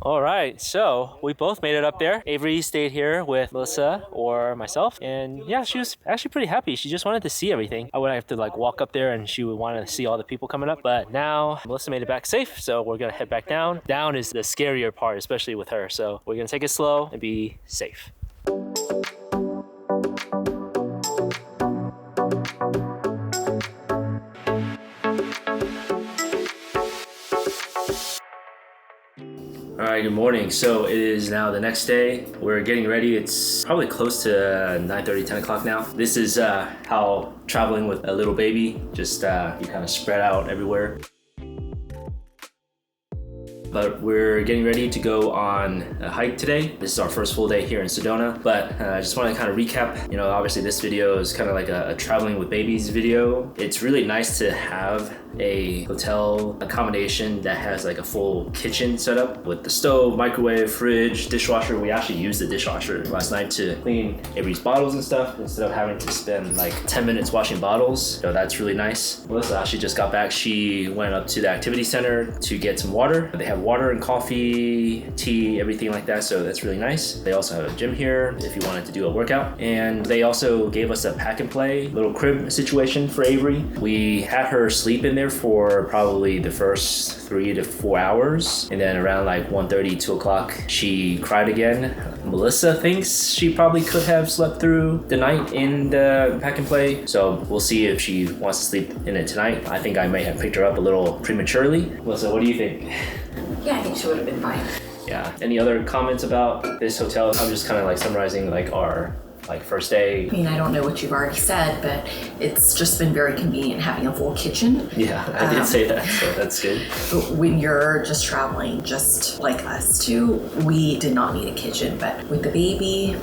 All right, so we both made it up there. Avery stayed here with Melissa or myself, and yeah, she was actually pretty happy. She just wanted to see everything. I would have to like walk up there and she would want to see all the people coming up, but now Melissa made it back safe, so we're gonna head back down. Down is the scarier part, especially with her, so we're gonna take it slow and be safe. All right, good morning. So it is now the next day. We're getting ready. It's probably close to 9:30, 10 o'clock now. This is how traveling with a little baby, just you kind of spread out everywhere. But we're getting ready to go on a hike today. This is our first full day here in Sedona, but I just want to kind of recap. You know, obviously this video is kind of like a traveling with babies video. It's really nice to have a hotel accommodation that has like a full kitchen setup with the stove, microwave, fridge, dishwasher. We actually used the dishwasher last night to clean Avery's bottles and stuff instead of having to spend like 10 minutes washing bottles. So that's really nice. Melissa actually just got back. She went up to the activity center to get some water. They have water and coffee, tea, everything like that, so that's really nice. They also have a gym here if you wanted to do a workout, and they also gave us a pack and play little crib situation for Avery. We had her sleep in there for probably the first 3 to 4 hours, and then around like 1:30, 2 o'clock she cried again. Melissa thinks she probably could have slept through the night in the pack and play, so we'll see if she wants to sleep in it tonight. I think I may have picked her up a little prematurely. Melissa, what do you think? Yeah, I think she would have been fine. Yeah. Any other comments about this hotel? I'm just kind of like summarizing like our first day. I mean, I don't know what you've already said, but it's just been very convenient having a full kitchen. Yeah, I did say that, so that's good. When you're just traveling, just like us two, we did not need a kitchen, but with the baby,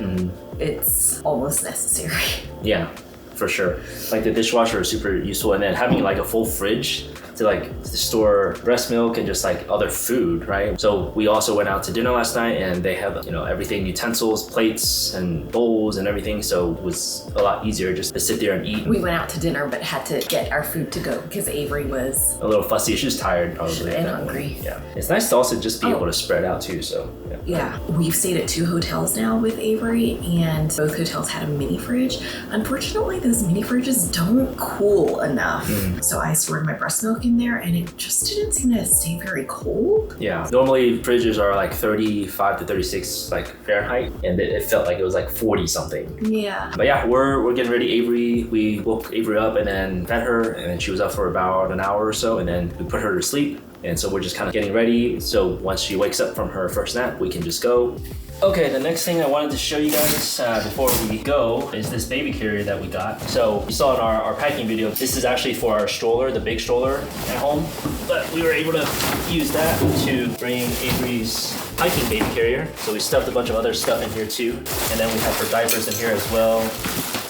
it's almost necessary. Yeah, for sure. Like the dishwasher is super useful, and then having like a full fridge to store breast milk and just like other food, right? So we also went out to dinner last night, and they have, you know, everything, utensils, plates and bowls and everything, so it was a lot easier just to sit there and eat. We went out to dinner but had to get our food to go because Avery was a little fussy. She was tired probably and hungry. Yeah, it's nice to also just be able to spread out too, so yeah. We've stayed at 2 hotels now with Avery, and both hotels had a mini fridge. Unfortunately, those mini fridges don't cool enough. So I stored my breast milk in there, and it just didn't seem to stay very cold. Yeah, normally fridges are like 35 to 36 like Fahrenheit, and it felt like it was like 40 something. Yeah. But yeah, we're getting ready. Avery, we woke Avery up and then fed her, and then she was up for about an hour or so, and then we put her to sleep. And so we're just kind of getting ready. So once she wakes up from her first nap, we can just go. Okay, the next thing I wanted to show you guys before we go is this baby carrier that we got. So you saw in our packing video, this is actually for our stroller, the big stroller at home. But we were able to use that to bring Avery's hiking baby carrier. So we stuffed a bunch of other stuff in here too. And then we have her diapers in here as well.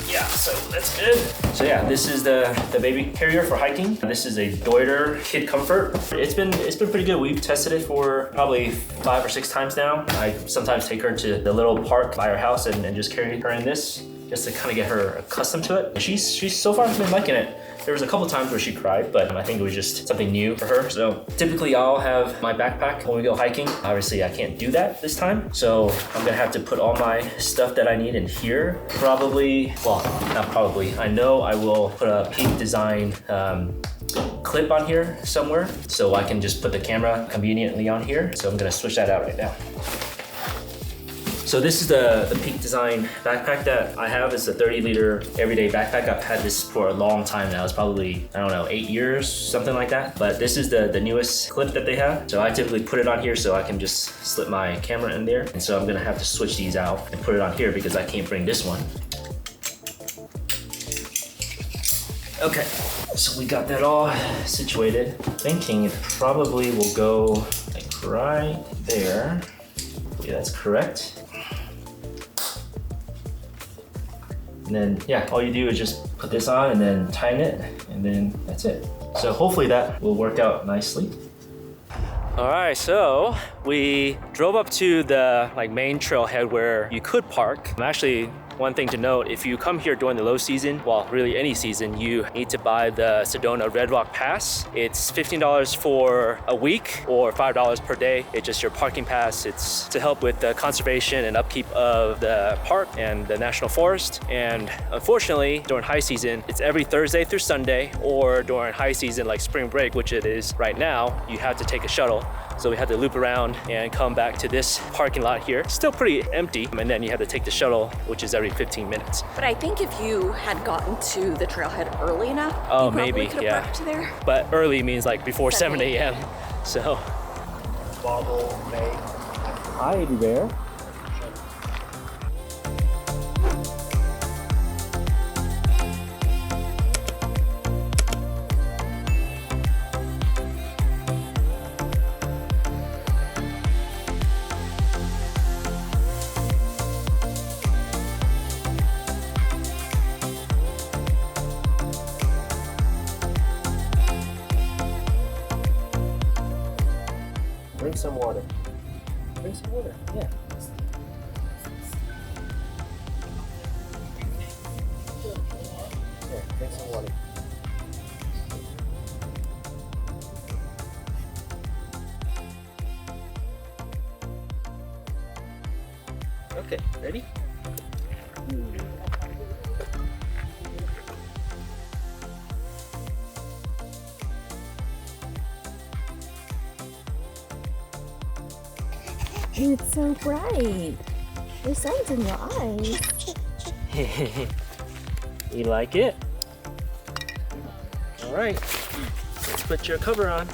Yeah, so that's good. So yeah, this is the baby carrier for hiking. This is a Deuter Kid Comfort. It's been pretty good. We've tested it for probably 5 or 6 times now. I sometimes take her to the little park by our house and just carry her in this, just to kind of get her accustomed to it. She's so far been liking it. There was a couple times where she cried, but I think it was just something new for her. So typically I'll have my backpack when we go hiking. Obviously I can't do that this time. So I'm gonna have to put all my stuff that I need in here. Probably, well, not probably. I know I will put a Peak Design clip on here somewhere, so I can just put the camera conveniently on here. So I'm gonna switch that out right now. So this is the Peak Design backpack that I have. It's a 30-liter everyday backpack. I've had this for a long time now. It's probably, I don't know, 8 years, something like that. But this is the newest clip that they have. So I typically put it on here so I can just slip my camera in there. And so I'm gonna have to switch these out and put it on here because I can't bring this one. Okay, so we got that all situated. Thinking it probably will go like right there. Yeah, that's correct. And then, yeah, all you do is just put this on and then tighten it, and then that's it. So hopefully that will work out nicely. All right, so we drove up to the main trailhead where you could park. I'm actually One thing to note, if you come here during the low season, well, really any season, you need to buy the Sedona Red Rock Pass. It's $15 for a week or $5 per day. It's just your parking pass. It's to help with the conservation and upkeep of the park and the national forest. And unfortunately, during high season, it's every Thursday through Sunday, or during high season like spring break, which it is right now, you have to take a shuttle. So we had to loop around and come back to this parking lot here. Still pretty empty. And then you have to take the shuttle, which is every 15 minutes. But I think if you had gotten to the trailhead early enough, oh, you probably maybe, could have yeah. parked there. But early means like before 7 a.m. So. Bobble, May. Hi, Avery Bear. Bring some water. Bring some water, yeah. Here, drink some water. Okay, ready? It's so bright. There's sun's in your eyes. You like it? All right, let's put your cover on.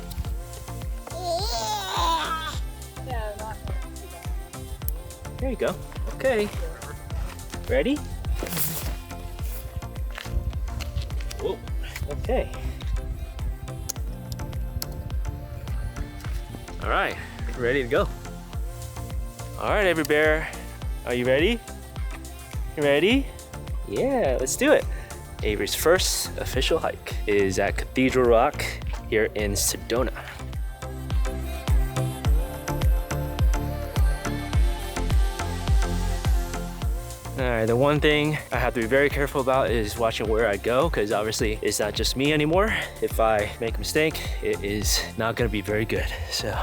There you go. Okay. Ready? Whoa. Okay. All right, ready to go. All right, Avery Bear, are you ready? You ready? Yeah, let's do it. Avery's first official hike is at Cathedral Rock here in Sedona. All right, the one thing I have to be very careful about is watching where I go, because obviously it's not just me anymore. If I make a mistake, it is not gonna be very good, so.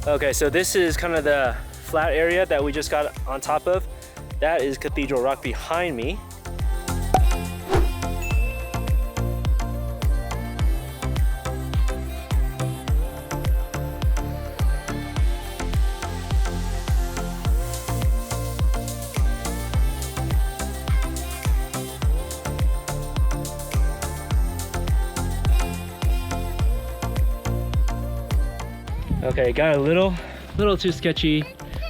Okay, so this is kind of the flat area that we just got on top of. That is Cathedral Rock behind me. Okay, got a little too sketchy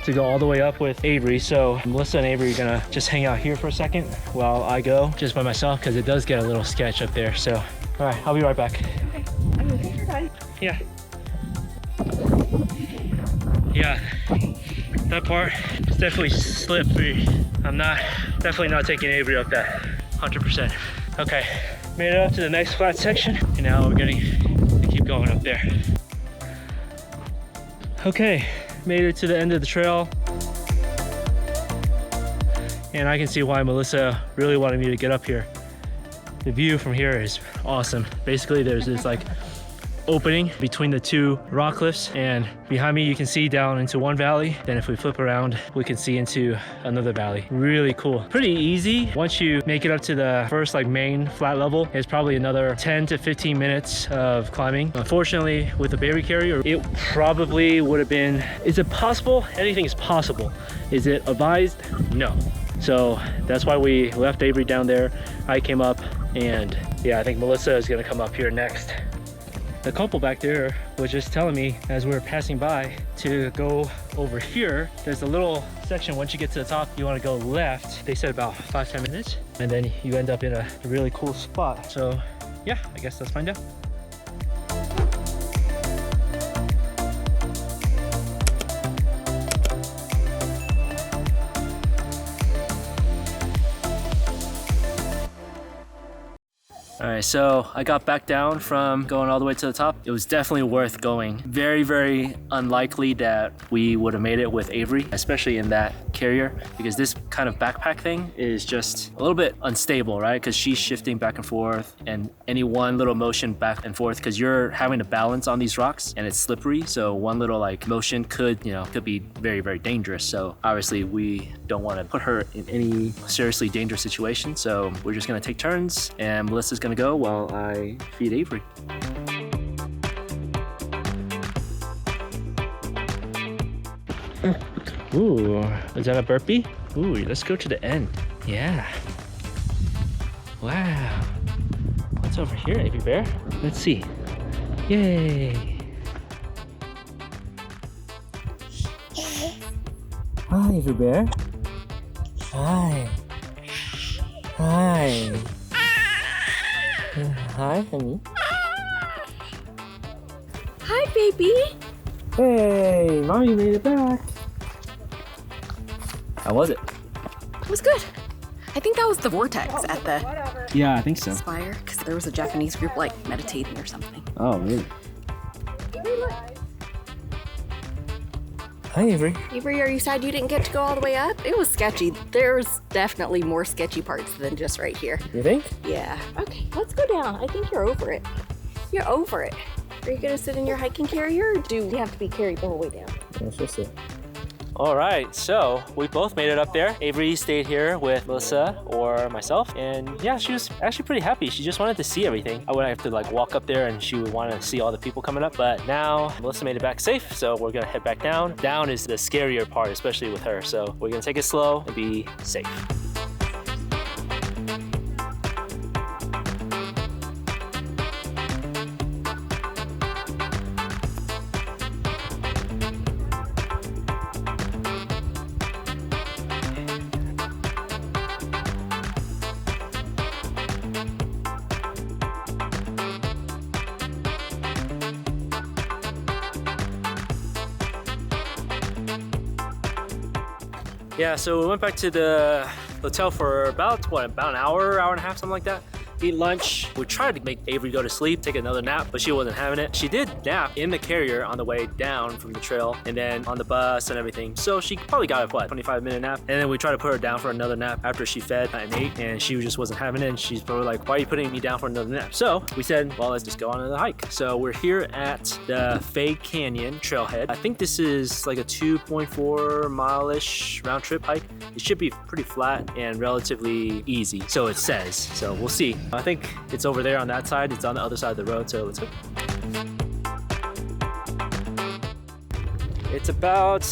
to go all the way up with Avery, so Melissa and Avery are gonna just hang out here for a second while I go just by myself, because it does get a little sketch up there. So, all right, I'll be right back. Okay. Yeah. Yeah, that part is definitely slippery. I'm definitely not taking Avery up that 100%. Okay, made it up to the next flat section, and now we're getting to keep going up there. Okay, made it to the end of the trail. And I can see why Melissa really wanted me to get up here. The view from here is awesome. Basically, there's this like opening between the two rock cliffs, and behind me you can see down into one valley. Then if we flip around, we can see into another valley. Really cool. Pretty easy. Once you make it up to the first like main flat level, it's probably another 10 to 15 minutes of climbing. Unfortunately, with the baby carrier, it probably would have been, is it possible? Anything is possible. Is it advised? No. So that's why we left Avery down there. I came up, and yeah, I think Melissa is gonna come up here next. The couple back there was just telling me as we were passing by to go over here. There's a little section, once you get to the top, you want to go left. They said about 5-10 minutes, and then you end up in a really cool spot. So yeah, I guess let's find out. All right, so I got back down from going all the way to the top. It was definitely worth going. Very, very unlikely that we would have made it with Avery, especially in that carrier, because this kind of backpack thing is just a little bit unstable, right? Because she's shifting back and forth, and any one little motion back and forth, because you're having to balance on these rocks and it's slippery. So one little like motion could be very, very dangerous. So obviously we don't want to put her in any seriously dangerous situation. So we're just gonna take turns, and Melissa's gonna go while I feed Avery. Ooh, is that a burpee? Ooh, let's go to the end. Yeah. Wow. What's over here, Avery Bear? Let's see. Yay. Hi, Avery Bear. Hi. Hi. Hi, honey. Hi, baby. Hey, mommy made it back. How was it? It was good. I think that was the vortex at the Yeah, I think so. spire, because there was a Japanese group like meditating or something. Oh, really? Hi, Avery. Avery, are you sad you didn't get to go all the way up? It was sketchy. There's definitely more sketchy parts than just right here. You think? Yeah. Okay, let's go down. I think you're over it. You're over it. Are you gonna sit in your hiking carrier, or do we have to be carried the whole way down? Let's just see. All right, so we both made it up there. Avery stayed here with Melissa or myself, and yeah, she was actually pretty happy. She just wanted to see everything. I wouldn't have to like walk up there, and she would want to see all the people coming up. But now Melissa made it back safe, so we're gonna head back down. Down is the scarier part, especially with her. So we're gonna take it slow and be safe. Yeah, so we went back to the hotel for about an hour and a half, something like that. Eat lunch. We tried to make Avery go to sleep, take another nap, but she wasn't having it. She did nap in the carrier on the way down from the trail, and then on the bus and everything. So she probably got a 25-minute nap. And then we tried to put her down for another nap after she fed and ate, and she just wasn't having it. And she's probably like, why are you putting me down for another nap? So we said, well, let's just go on another hike. So we're here at the Fay Canyon trailhead. I think this is like a 2.4 mile-ish round trip hike. It should be pretty flat and relatively easy, so it says. So we'll see. I think it's over there on that side. It's on the other side of the road, so let's go. It's about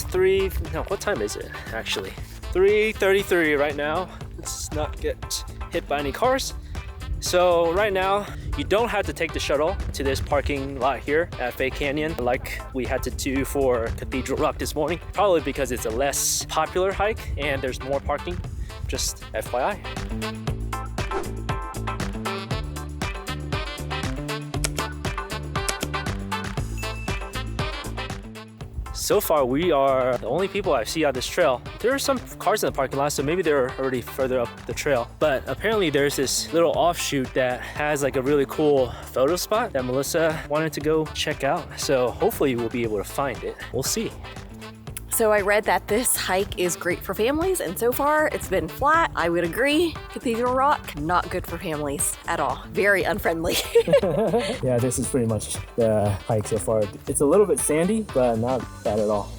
what time is it actually? 3:33 right now. Let's not get hit by any cars. So right now, you don't have to take the shuttle to this parking lot here at Fay Canyon like we had to do for Cathedral Rock this morning. Probably because it's a less popular hike and there's more parking, just FYI. So far, we are the only people I see on this trail. There are some cars in the parking lot, so maybe they're already further up the trail. But apparently there's this little offshoot that has like a really cool photo spot that Melissa wanted to go check out. So hopefully we'll be able to find it. We'll see. So I read that this hike is great for families, and so far it's been flat. I would agree. Cathedral Rock, not good for families at all. Very unfriendly. Yeah, this is pretty much the hike so far. It's a little bit sandy, but not bad at all.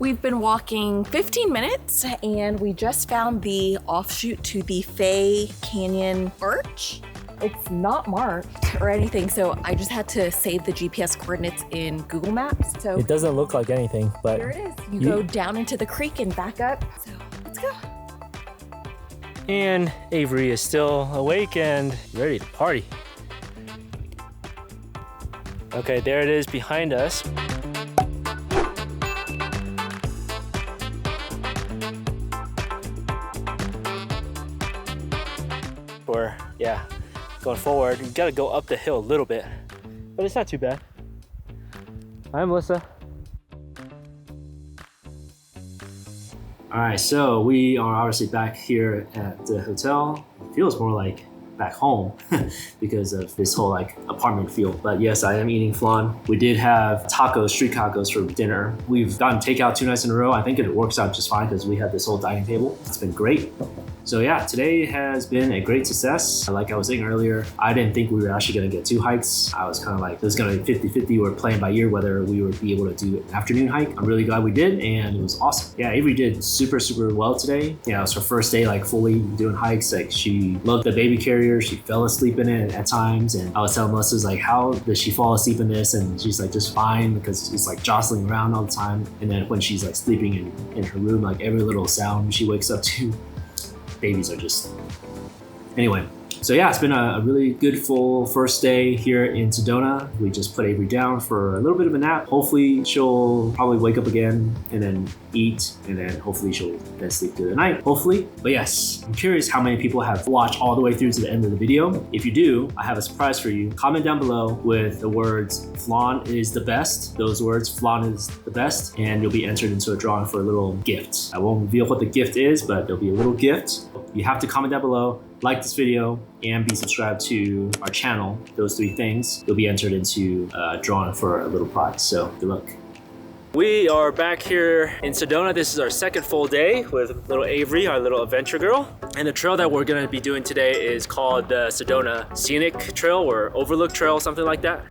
We've been walking 15 minutes and we just found the offshoot to the Fay Canyon Arch. It's not marked or anything, so I just had to save the GPS coordinates in Google Maps. So It doesn't look like anything, but here it is. You go down into the creek and back up. So let's go. And Avery is still awake and ready to party. Okay, there it is behind us. Or yeah, going forward, you gotta go up the hill a little bit, but it's not too bad. Hi, Melissa. All right, so we are obviously back here at the hotel. It feels more like back home because of this whole like apartment feel. But yes, I am eating flan. We did have tacos, street tacos for dinner. We've gotten takeout 2 nights in a row. I think it works out just fine because we have this whole dining table. It's been great. So yeah, today has been a great success. Like I was saying earlier, I didn't think we were actually gonna get 2 hikes. I was kind of like, it was gonna be 50-50. We're playing by ear whether we would be able to do an afternoon hike. I'm really glad we did, and it was awesome. Yeah, Avery did super well today. Yeah, it was her first day like fully doing hikes. Like she loved the baby carrier. She fell asleep in it at times, and I was telling Melissa like, how does she fall asleep in this? And she's like, just fine, because it's like jostling around all the time. And then when she's like sleeping in her room, like every little sound she wakes up to, babies are just... Anyway, so yeah, it's been a really good full first day here in Sedona. We just put Avery down for a little bit of a nap. Hopefully she'll probably wake up again and then eat, and then hopefully she'll then sleep through the night, hopefully. But yes, I'm curious how many people have watched all the way through to the end of the video. If you do, I have a surprise for you. Comment down below with the words "flan is the best." Those words, "flan is the best," and you'll be entered into a drawing for a little gift. I won't reveal what the gift is, but there'll be a little gift. You have to comment down below, like this video, and be subscribed to our channel. Those 3 things, you'll be entered into a drawing for a little prize. So good luck. We are back here in Sedona. This is our second full day with little Avery, our little adventure girl. And the trail that we're gonna be doing today is called the Sedona Scenic Trail or Overlook Trail, something like that.